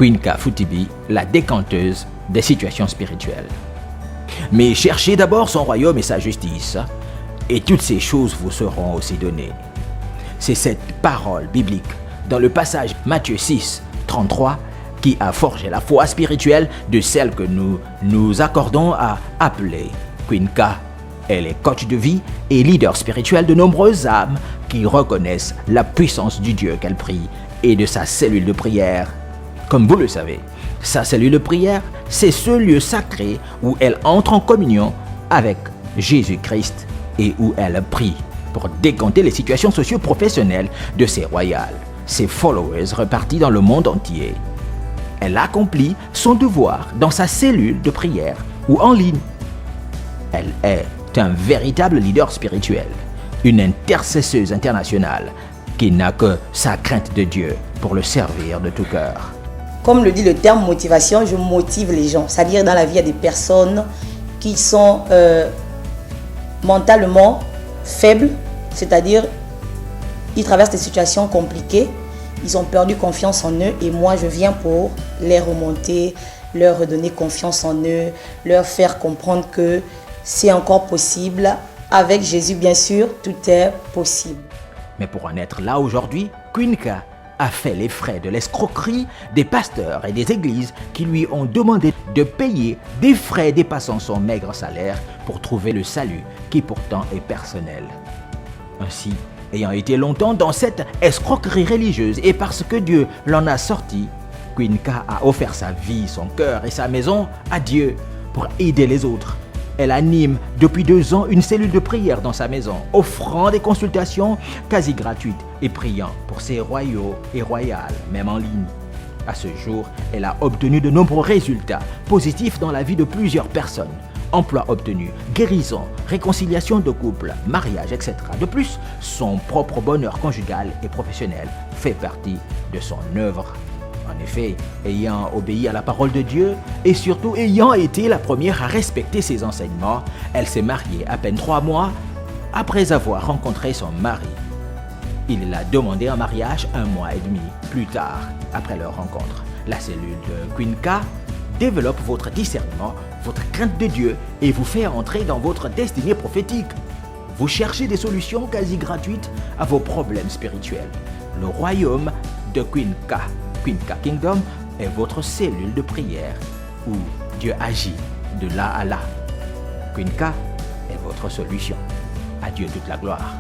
Queen Ka-Futibi, la décanteuse des situations spirituelles. Mais cherchez d'abord son royaume et sa justice, et toutes ces choses vous seront aussi données. C'est cette parole biblique dans le passage Matthieu 6, 33 qui a forgé la foi spirituelle de celle que nous nous accordons à appeler Queen Ka. Elle est coach de vie et leader spirituel de nombreuses âmes qui reconnaissent la puissance du Dieu qu'elle prie et de sa cellule de prière. Comme vous le savez, sa cellule de prière, c'est ce lieu sacré où elle entre en communion avec Jésus-Christ et où elle prie pour décanter les situations socio-professionnelles de ses royales, ses followers repartis dans le monde entier. Elle accomplit son devoir dans sa cellule de prière ou en ligne. Elle est un véritable leader spirituel, une intercesseuse internationale qui n'a que sa crainte de Dieu pour le servir de tout cœur. Comme le dit le terme motivation, je motive les gens. C'est-à-dire dans la vie, il y a des personnes qui sont mentalement faibles, c'est-à-dire ils traversent des situations compliquées, ils ont perdu confiance en eux et moi je viens pour les remonter, leur redonner confiance en eux, leur faire comprendre que c'est encore possible. Avec Jésus, bien sûr, tout est possible. Mais pour en être là aujourd'hui, Queen Ka a fait les frais de l'escroquerie des pasteurs et des églises qui lui ont demandé de payer des frais dépassant son maigre salaire pour trouver le salut qui pourtant est personnel. Ainsi, ayant été longtemps dans cette escroquerie religieuse et parce que Dieu l'en a sorti, Queen Ka a offert sa vie, son cœur et sa maison à Dieu pour aider les autres. Elle anime depuis 2 ans une cellule de prière dans sa maison, offrant des consultations quasi gratuites et priant pour ses royaux et royales, même en ligne. À ce jour, elle a obtenu de nombreux résultats positifs dans la vie de plusieurs personnes. Emploi obtenu, guérison, réconciliation de couple, mariage, etc. De plus, son propre bonheur conjugal et professionnel fait partie de son œuvre. En effet, ayant obéi à la parole de Dieu et surtout ayant été la première à respecter ses enseignements, elle s'est mariée à peine 3 mois après avoir rencontré son mari. Il l'a demandé en mariage 1 mois et demi plus tard après leur rencontre. La cellule de Queen Ka développe votre discernement, votre crainte de Dieu et vous fait entrer dans votre destinée prophétique. Vous cherchez des solutions quasi gratuites à vos problèmes spirituels. Le royaume de Queen Ka Kingdom est votre cellule de prière où Dieu agit de là à là. Queen Ka est votre solution. À Dieu toute la gloire.